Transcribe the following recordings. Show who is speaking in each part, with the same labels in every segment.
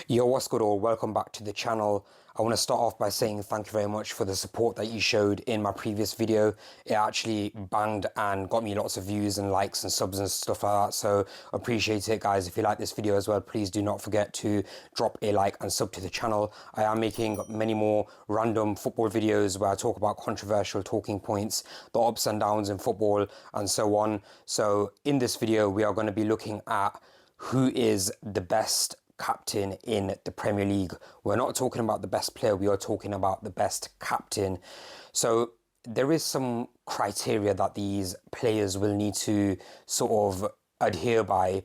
Speaker 1: Yo, what's good all? Welcome back to the channel. I want to start off by saying thank you very much for the support that you showed in my previous video. It actually banged and got me lots of views and likes and subs and stuff like that, so appreciate it, guys. If you like this video as well, please do not forget to drop a like and sub to the channel. I am making many more random football videos where I talk about controversial talking points, the ups and downs in football and so on. So in this video we are going to be looking at who is the best captain in the Premier League. We're not talking about the best player, we are talking about the best captain. So there is some criteria that these players will need to sort of adhere by,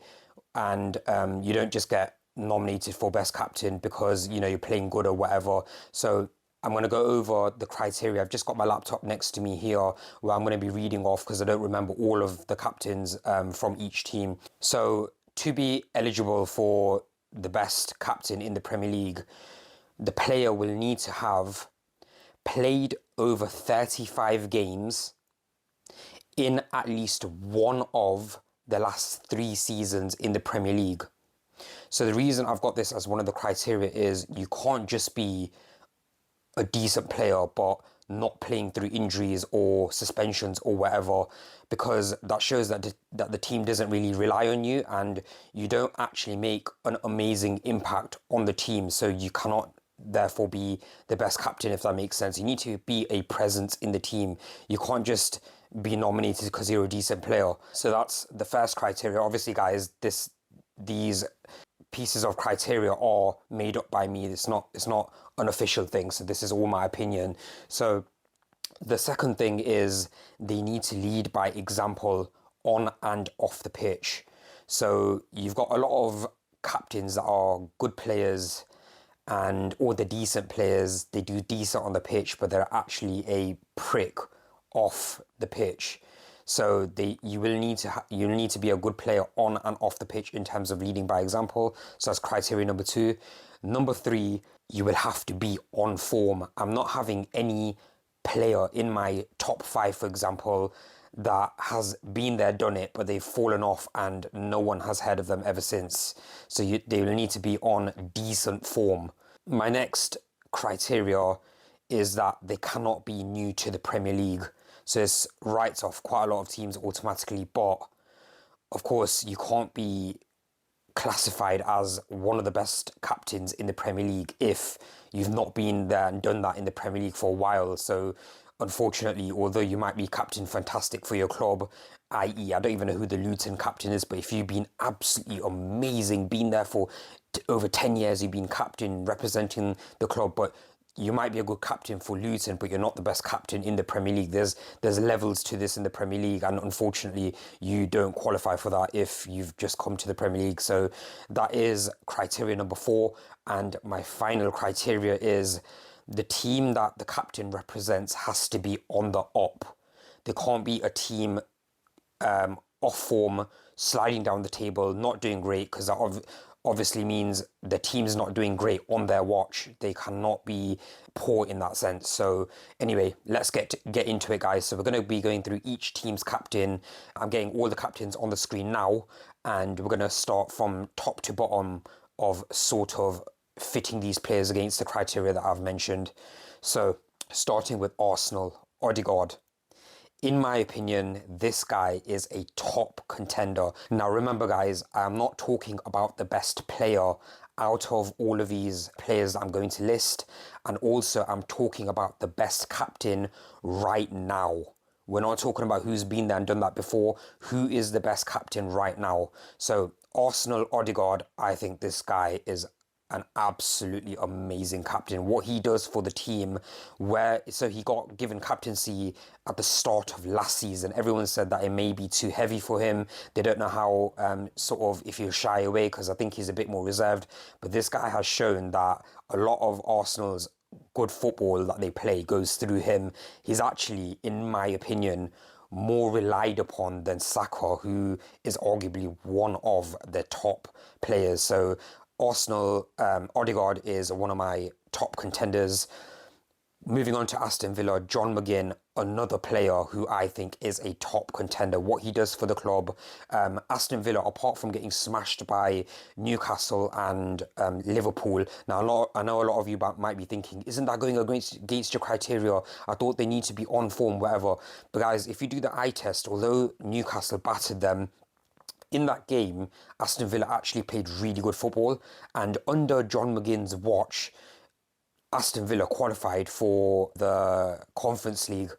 Speaker 1: and you don't just get nominated for best captain because you're playing good or whatever. So I'm going to go over the criteria. I've just got my laptop next to me here where I'm going to be reading off because I don't remember all of the captains from each team. So to be eligible for the best captain in the Premier League, the player will need to have played over 35 games in at least one of the last 3 seasons in the Premier League. So the reason I've got this as one of the criteria is you can't just be a decent player but not playing through injuries or suspensions or whatever, because that shows that the team doesn't really rely on you and you don't actually make an amazing impact on the team. So you cannot therefore be the best captain, if that makes sense. You need to be a presence in the team. You can't just be nominated because you're a decent player. So that's the first criteria. Obviously, guys, these pieces of criteria are made up by me. It's not an official thing, so this is all my opinion. So the second thing is they need to lead by example on and off the pitch. So you've got a lot of captains that are good players or the decent players. They do decent on the pitch, but they're actually a prick off the pitch. So you will need to be a good player on and off the pitch in terms of leading by example. So that's criteria number 2. Number 3, you will have to be on form. I'm not having any player in my top 5, for example, that has been there, done it, but they've fallen off and no one has heard of them ever since. So they will need to be on decent form. My next criteria is that they cannot be new to the Premier League. So this writes off quite a lot of teams automatically, but of course you can't be classified as one of the best captains in the Premier League if you've not been there and done that in the Premier League for a while. So unfortunately, although you might be captain fantastic for your club, i.e. I don't even know who the Luton captain is, but if you've been absolutely amazing, been there for over 10 years, you've been captain representing the club, but you might be a good captain for Luton, but you're not the best captain in the Premier League. There's levels to this in the Premier League, and unfortunately you don't qualify for that if you've just come to the Premier League. So that is criteria number 4. And my final criteria is the team that the captain represents has to be on the up. There can't be a team off form, sliding down the table, not doing great, because that obviously means the team's not doing great on their watch. They cannot be poor in that sense. So anyway, let's get into it, guys. So we're going to be going through each team's captain. I'm getting all the captains on the screen now, and we're going to start from top to bottom of sort of fitting these players against the criteria that I've mentioned. So starting with Arsenal, Odegaard. In my opinion, this guy is a top contender. Now remember, guys, I'm not talking about the best player out of all of these players that I'm going to list, and also I'm talking about the best captain right now. We're not talking about who's been there and done that before. Who is the best captain right now? So Arsenal, Odegaard, I think this guy is an absolutely amazing captain. What he does for the team, so he got given captaincy at the start of last season. Everyone said that it may be too heavy for him. They don't know how sort of if he'll shy away, because I think he's a bit more reserved. But this guy has shown that a lot of Arsenal's good football that they play goes through him. He's actually, in my opinion, more relied upon than Saka, who is arguably one of the top players. So Arsenal, Odegaard is one of my top contenders. Moving on to Aston Villa, John McGinn, another player who I think is a top contender. What he does for the club, Aston Villa, apart from getting smashed by Newcastle and Liverpool. Now, I know a lot of you might be thinking, isn't that going against your criteria? I thought they need to be on form, whatever. But guys, if you do the eye test, although Newcastle battered them, in that game, Aston Villa actually played really good football. And under John McGinn's watch, Aston Villa qualified for the Conference League.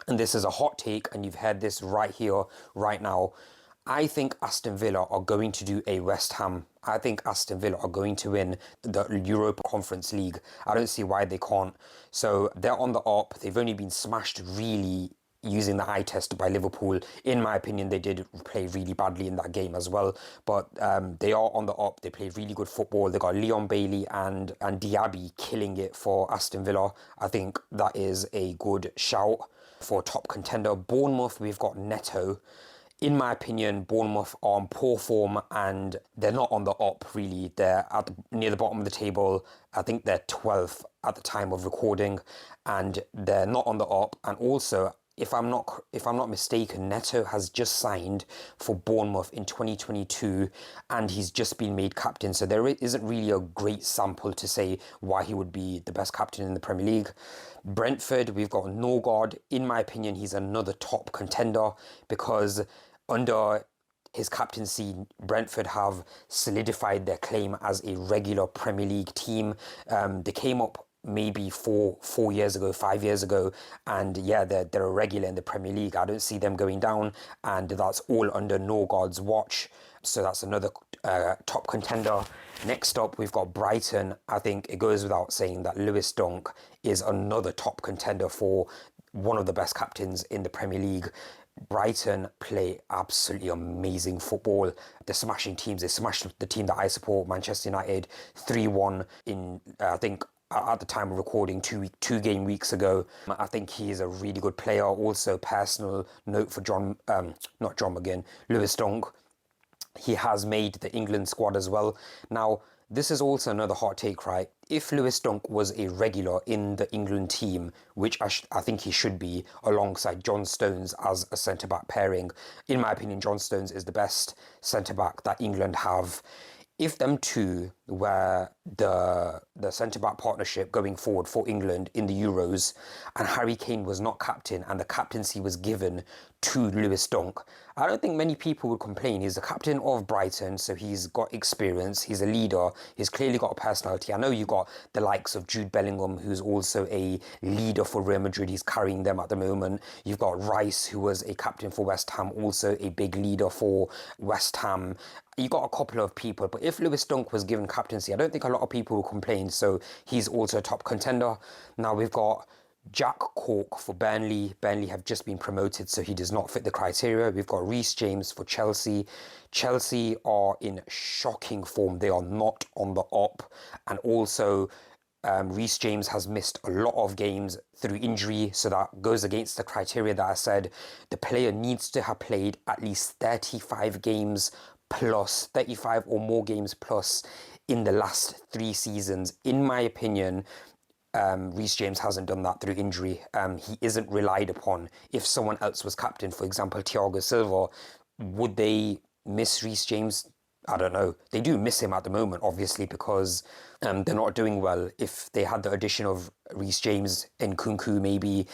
Speaker 1: And this is a hot take, and you've heard this right here, right now. I think Aston Villa are going to do a West Ham. I think Aston Villa are going to win the Europa Conference League. I don't see why they can't. So they're on the up. They've only been smashed really using the eye test by Liverpool. In my opinion, they did play really badly in that game as well. But they are on the up. They play really good football. They got Leon Bailey and Diaby killing it for Aston Villa. I think that is a good shout for top contender. Bournemouth, we've got Neto. In my opinion, Bournemouth are on poor form and they're not on the up really. They're near the bottom of the table. I think they're 12th at the time of recording, and they're not on the up. And also, if I'm not mistaken, Neto has just signed for Bournemouth in 2022, and he's just been made captain. So there isn't really a great sample to say why he would be the best captain in the Premier League. Brentford, we've got Norgard. In my opinion, he's another top contender because under his captaincy, Brentford have solidified their claim as a regular Premier League team. They came up maybe 5 years ago, and yeah, they're a regular in the Premier League. I don't see them going down, and that's all under Norgard's watch. So that's another top contender. Next up, we've got Brighton. I think it goes without saying that Lewis Dunk is another top contender for one of the best captains in the Premier League. Brighton play absolutely amazing football. They're smashing teams. They smashed the team that I support, Manchester United, 3-1 in, I think, at the time of recording, two game weeks ago. I think he is a really good player. Also, personal note for not John McGinn, Lewis Dunk. He has made the England squad as well. Now, this is also another hot take, right? If Lewis Dunk was a regular in the England team, which I think he should be, alongside John Stones as a centre-back pairing, in my opinion, John Stones is the best centre-back that England have. If them two were the centre-back partnership going forward for England in the Euros, and Harry Kane was not captain and the captaincy was given to Lewis Dunk, I don't think many people would complain. He's the captain of Brighton, so he's got experience, he's a leader, he's clearly got a personality. I know you've got the likes of Jude Bellingham, who's also a leader for Real Madrid, he's carrying them at the moment. You've got Rice, who was a captain for West Ham, also a big leader for West Ham. You got a couple of people, but if Lewis Dunk was given captaincy, I don't think a lot of people will complain, so he's also a top contender. Now we've got Jack Cork for Burnley. Burnley have just been promoted, so he does not fit the criteria. We've got Reece James for Chelsea. Chelsea are in shocking form. They are not on the up. And also, Reece James has missed a lot of games through injury, so that goes against the criteria that I said. The player needs to have played at least 35 games plus, 35 or more games plus in the last 3 seasons. In my opinion, Reece James hasn't done that through injury. He isn't relied upon. If someone else was captain, for example, Thiago Silva, would they miss Reece James? I don't know. They do miss him at the moment, obviously, because they're not doing well. If they had the addition of Reece James and Nkunku, maybe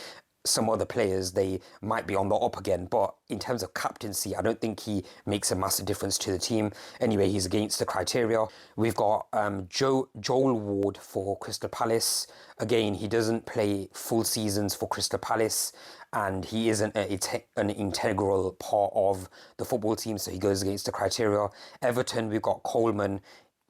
Speaker 1: some other players, they might be on the up again. But in terms of captaincy, I don't think he makes a massive difference to the team. Anyway, he's against the criteria. We've got Joel Ward for Crystal Palace. Again, he doesn't play full seasons for Crystal Palace, and he isn't an integral part of the football team, so he goes against the criteria. Everton, we've got Coleman.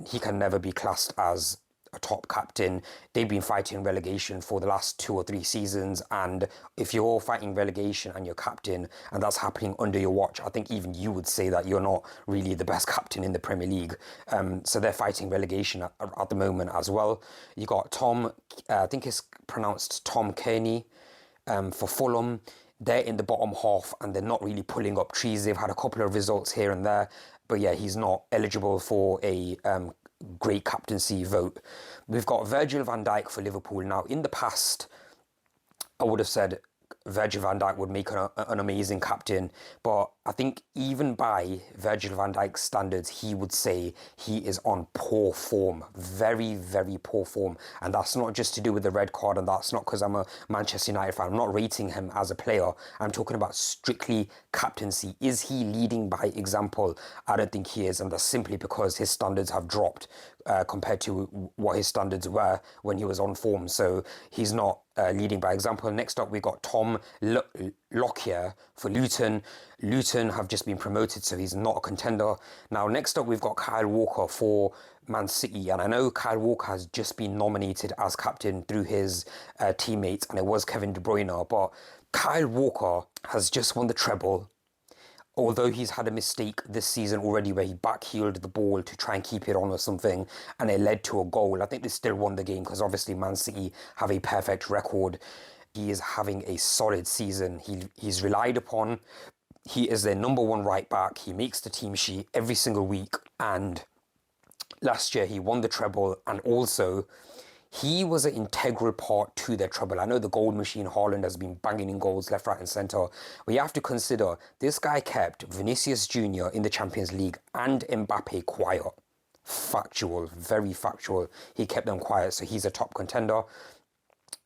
Speaker 1: He can never be classed as a top captain. They've been fighting relegation for the last 2 or 3 seasons, and if you're fighting relegation and you're captain and that's happening under your watch, I think even you would say that you're not really the best captain in the Premier League. So they're fighting relegation at the moment as well. You got Tom, I think it's pronounced Tom Kearney, for Fulham. They're in the bottom half and they're not really pulling up trees. They've had a couple of results here and there, but yeah, he's not eligible for a great captaincy vote. We've got Virgil van Dijk for Liverpool. Now, in the past, I would have said Virgil van Dijk would make an amazing captain, but I think even by Virgil van Dijk's standards, he would say he is on poor form, very, very poor form. And that's not just to do with the red card, and that's not because I'm a Manchester United fan. I'm not rating him as a player. I'm talking about strictly captaincy. Is he leading by example? I don't think he is, and that's simply because his standards have dropped compared to what his standards were when he was on form. So he's not leading by example. Next up, we got Tom Lockyer for Luton. Luton have just been promoted, so he's not a contender. Now, next up, we've got Kyle Walker for Man City. And I know Kyle Walker has just been nominated as captain through his teammates, and it was Kevin De Bruyne. But Kyle Walker has just won the treble. Although he's had a mistake this season already where he backheeled the ball to try and keep it on or something, and it led to a goal. I think they still won the game because obviously Man City have a perfect record. He is having a solid season. He's relied upon. He is their number one right back. He makes the team sheet every single week. And last year he won the treble, and also he was an integral part to their treble. I know the goal machine Haaland has been banging in goals left, right and centre. But you have to consider, this guy kept Vinicius Jr. in the Champions League and Mbappe quiet. Factual, very factual. He kept them quiet, so he's a top contender.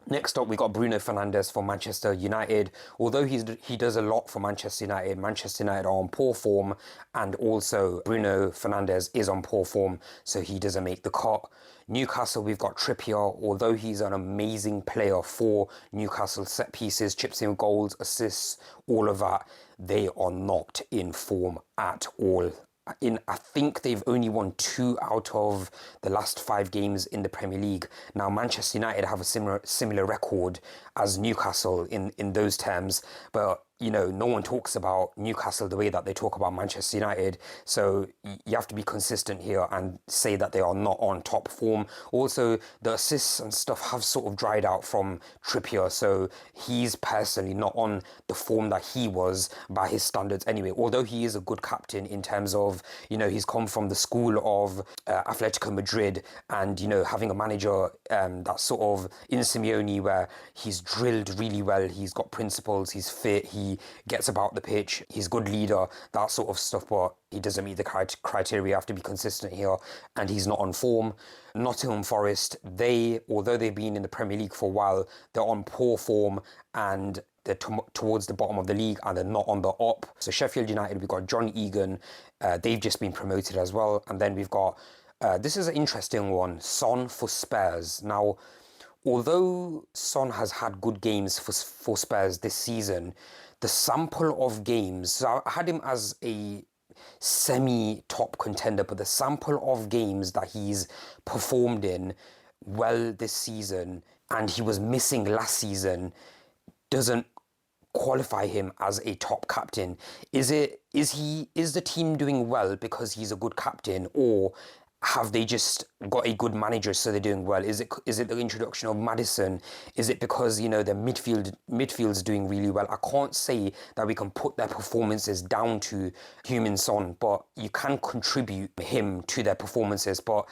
Speaker 1: Next up, we got Bruno Fernandes for Manchester United. Although he does a lot for Manchester United are on poor form, and also Bruno Fernandes is on poor form, so he doesn't make the cut. Newcastle, we've got Trippier. Although he's an amazing player for Newcastle, set pieces, chips in goals, assists, all of that, they are not in form at all. I think they've only won 2 out of the last 5 games in the Premier League. Now, Manchester United have a similar record as Newcastle in those terms, but you know, no one talks about Newcastle the way that they talk about Manchester United. So you have to be consistent here and say that they are not on top form. Also, the assists and stuff have sort of dried out from Trippier, so he's personally not on the form that he was by his standards anyway. Although he is a good captain in terms of, you know, he's come from the school of Atletico Madrid, and, you know, having a manager that's sort of in Simeone where he's drilled really well, he's got principles, he's fit, he gets about the pitch, he's a good leader, that sort of stuff, but he doesn't meet the criteria. You have to be consistent here, and he's not on form. Nottingham Forest, although they've been in the Premier League for a while, they're on poor form, and they're towards the bottom of the league, and they're not on the up. So Sheffield United, we've got John Egan, they've just been promoted as well. And then we've got, this is an interesting one, Son for Spurs. Now, although Son has had good games for Spurs this season, the sample of games, so I had him as a semi-top contender, but the sample of games that he's performed in well this season, and he was missing last season, doesn't qualify him as a top captain. Is the team doing well because he's a good captain, or have they just got a good manager so they're doing well? Is it the introduction of Maddison? Is it because, you know, their midfield's doing really well? I can't say that we can put their performances down to Heung-min Son, but you can contribute him to their performances, but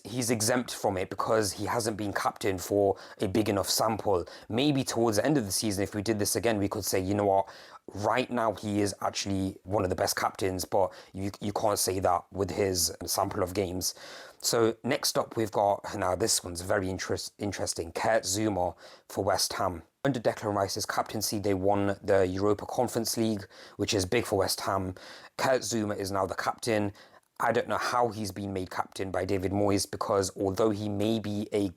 Speaker 1: he's exempt from it because he hasn't been captain for a big enough sample. Maybe towards the end of the season, if we did this again, we could say, you know what, right now he is actually one of the best captains, but you can't say that with his sample of games. So next up, we've got, now this one's very interesting, Kurt Zouma for West Ham. Under Declan Rice's captaincy, they won the Europa Conference League, which is big for West Ham. Kurt Zouma is now the captain. I don't know how he's been made captain by David Moyes, because although he may be a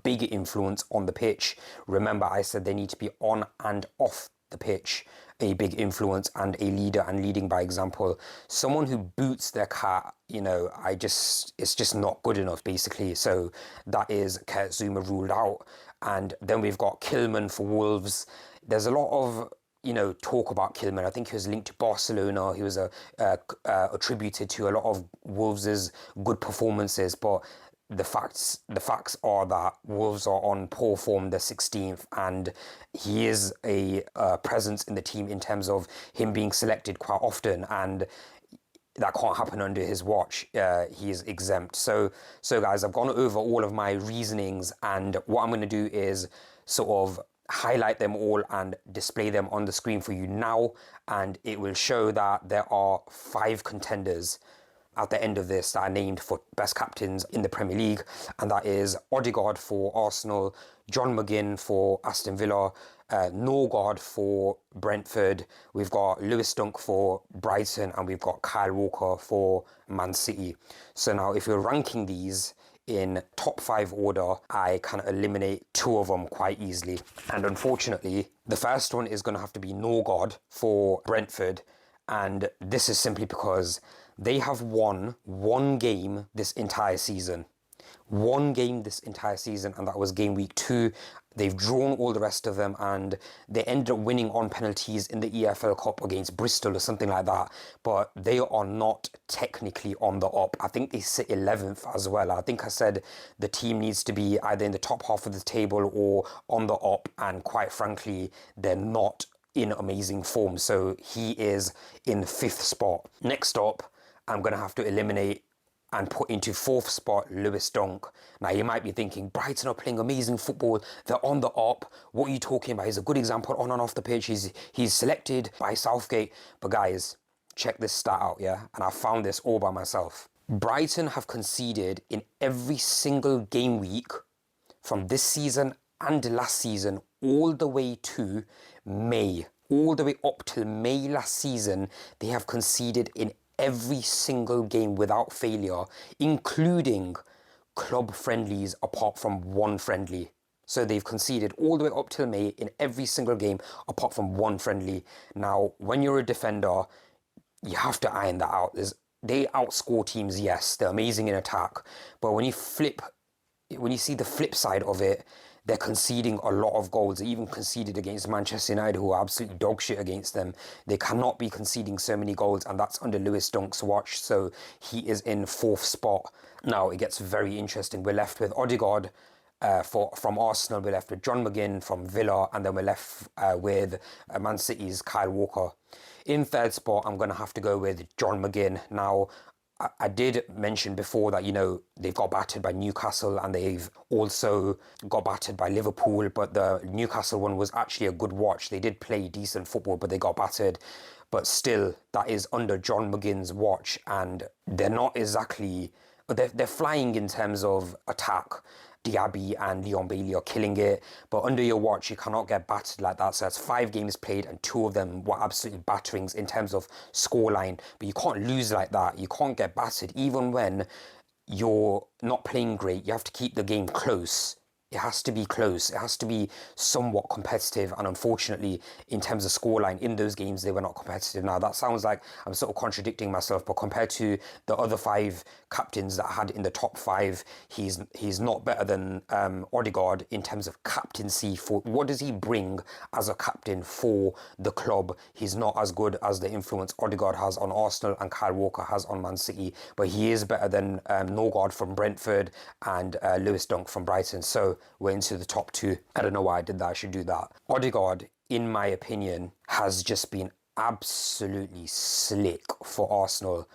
Speaker 1: big influence on the pitch, remember I said they need to be on and off the pitch a big influence and a leader and leading by example. Someone who boots their cat, you know, it's just not good enough basically. So that is Kurt Zouma ruled out. And then we've got Kilman for Wolves. There's a lot of, you know, talk about Kilman. I think he was linked to Barcelona. He was attributed to a lot of Wolves' good performances, but the facts are that Wolves are on poor form. They're 16th, and he is a presence in the team in terms of him being selected quite often. And that can't happen under his watch. He is exempt. So guys, I've gone over all of my reasonings, and what I'm going to do is sort of highlight them all and display them on the screen for you now, and it will show that there are 5 contenders at the end of this that are named for best captains in the Premier League, and that is Odegaard for Arsenal, John McGinn for Aston Villa, Norgard for Brentford, we've got Lewis Dunk for Brighton, and we've got Kyle Walker for Man City. So now if you're ranking these in top 5 order, I can eliminate 2 of them quite easily. And unfortunately, the first one is going to have to be Norgard for Brentford, and this is simply because they have won 1 game this entire season. 1 game this entire season, and that was game week 2. They've drawn all the rest of them, and they ended up winning on penalties in the EFL Cup against Bristol or something like that. But they are not technically on the up. I think they sit 11th as well. I think I said the team needs to be either in the top half of the table or on the up, and quite frankly, they're not in amazing form. So he is in 5th spot. Next up, I'm going to have to eliminate and put into 4th spot Lewis Dunk. Now you might be thinking, Brighton are playing amazing football, they're on the up, what are you talking about? He's a good example on and off the pitch, he's selected by Southgate. But guys, check this stat out, yeah? And I found this all by myself. Brighton have conceded in every single game week from this season and last season all the way to May. All the way up till May last season, they have conceded in every single game without failure, including club friendlies apart from 1 friendly. So they've conceded all the way up till May in every single game apart from 1 friendly. Now, when you're a defender, you have to iron that out. They outscore teams, yes, they're amazing in attack, but when you see the flip side of it, they're conceding a lot of goals. They even conceded against Manchester United, who are absolutely dog shit against them. They cannot be conceding so many goals, and that's under Lewis Dunk's watch. So he is in 4th spot. Now it gets very interesting. We're left with Odegaard from Arsenal. We're left with John McGinn from Villa, and then we're left with Man City's Kyle Walker. In 3rd spot, I'm going to have to go with John McGinn. Now, I did mention before that, you know, they've got battered by Newcastle and they've also got battered by Liverpool, but the Newcastle one was actually a good watch. They did play decent football, but they got battered. But still, that is under John McGinn's watch, and they're not exactly... They're flying in terms of attack. Diaby and Leon Bailey are killing it, but under your watch you cannot get battered like that. So that's 5 games played and 2 of them were absolutely batterings in terms of scoreline. But you can't lose like that. You can't get battered even when you're not playing great. You have to keep the game close. It has to be close. It has to be somewhat competitive. And unfortunately, in terms of scoreline, in those games, they were not competitive. Now, that sounds like I'm sort of contradicting myself, but compared to the other 5 captains that I had in the top 5, he's not better than Odegaard in terms of captaincy. For what does he bring as a captain for the club? He's not as good as the influence Odegaard has on Arsenal and Kyle Walker has on Man City, but he is better than Norgard from Brentford and Lewis Dunk from Brighton. So we're into the top 2. I don't know why I did that. I should do that. Odegaard, in my opinion, has just been absolutely slick for Arsenal.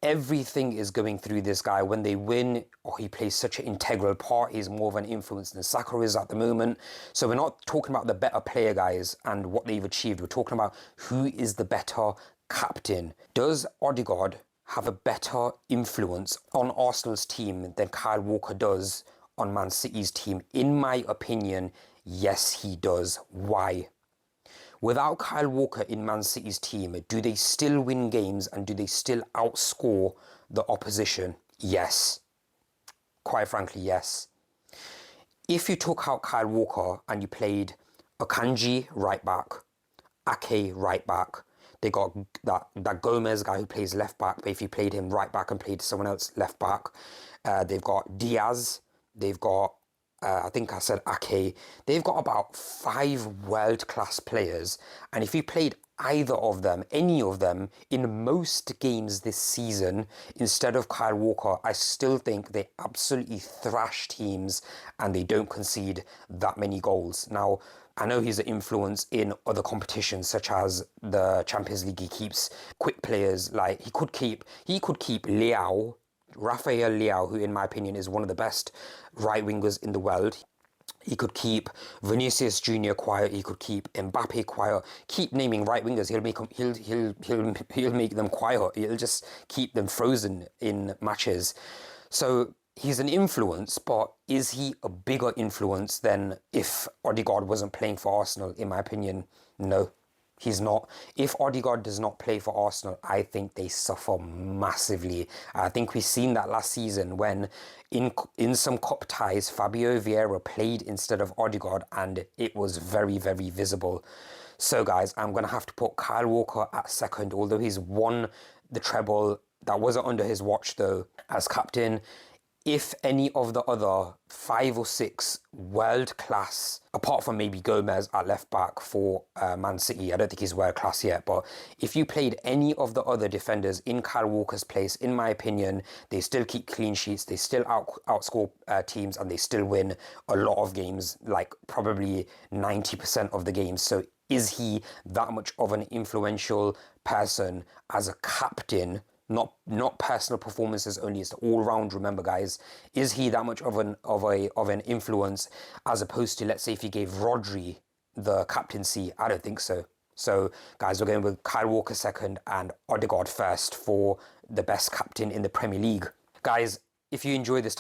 Speaker 1: Everything is going through this guy. When they win, he plays such an integral part. He's more of an influence than Saka is at the moment. So we're not talking about the better player, guys, and what they've achieved. We're talking about who is the better captain. Does Odegaard have a better influence on Arsenal's team than Kyle Walker does on Man City's team? In my opinion, yes, he does. Why? Without Kyle Walker in Man City's team, do they still win games and do they still outscore the opposition? Yes. Quite frankly, yes. If you took out Kyle Walker and you played Akanji right back, Ake right back, they got that Gomez guy who plays left back, but if you played him right back and played someone else left back, they've got Diaz, they've got I think I said Ake. They've got about 5 world-class players. And if you played either of them, any of them, in most games this season, instead of Kyle Walker, I still think they absolutely thrash teams and they don't concede that many goals. Now, I know he's an influence in other competitions such as the Champions League. He keeps quick players, like he could keep Leao, Rafael Leao, who in my opinion is one of the best right wingers in the world. He could keep Vinicius Junior quiet. He could keep Mbappe quiet. Keep naming right wingers. He'll make them quiet. He'll just keep them frozen in matches. So he's an influence, but is he a bigger influence than if Odegaard wasn't playing for Arsenal? In my opinion, no. He's not. If Odegaard does not play for Arsenal, I think they suffer massively. I think we've seen that last season when in some cup ties, Fabio Vieira played instead of Odegaard, and it was very, very visible. So guys, I'm going to have to put Kyle Walker at second, although he's won the treble. That wasn't under his watch though, as captain. If any of the other 5 or 6 world class, apart from maybe Gomez at left back for Man City, I don't think he's world class yet, but if you played any of the other defenders in Kyle Walker's place, in my opinion, they still keep clean sheets, they still outscore teams, and they still win a lot of games, like probably 90% of the games. So is he that much of an influential person as a captain? Not personal performances only, it's all round. Remember guys, is he that much of an influence as opposed to, let's say, if you gave Rodri the captaincy? I don't think so. So guys, we're going with Kyle Walker second and Odegaard first for the best captain in the Premier League. Guys, if you enjoy these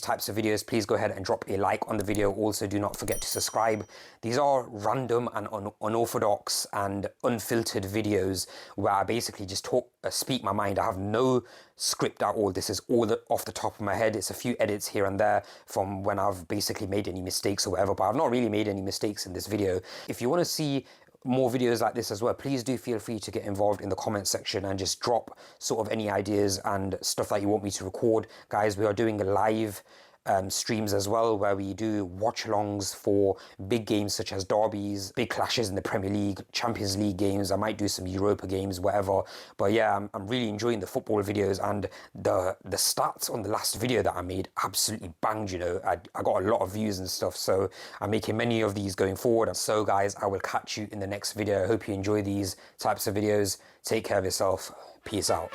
Speaker 1: types of videos, please go ahead and drop a like on the video. Also, do not forget to subscribe. These are random and unorthodox and unfiltered videos where I basically just speak my mind. I have no script at all. This is all off the top of my head. It's a few edits here and there from when I've basically made any mistakes or whatever, but I've not really made any mistakes in this video. If you want to see more videos like this as well, please do feel free to get involved in the comment section and just drop sort of any ideas and stuff that you want me to record. Guys, we are doing live streams as well, where we do watch-alongs for big games such as derbies, big clashes in the Premier League, Champions League games. I might do some Europa games, whatever. But yeah, I'm really enjoying the football videos, and the stats on the last video that I made absolutely banged, you know. I got a lot of views and stuff, so I'm making many of these going forward. So guys, I will catch you in the next video. I hope you enjoy these types of videos. Take care of yourself. Peace out.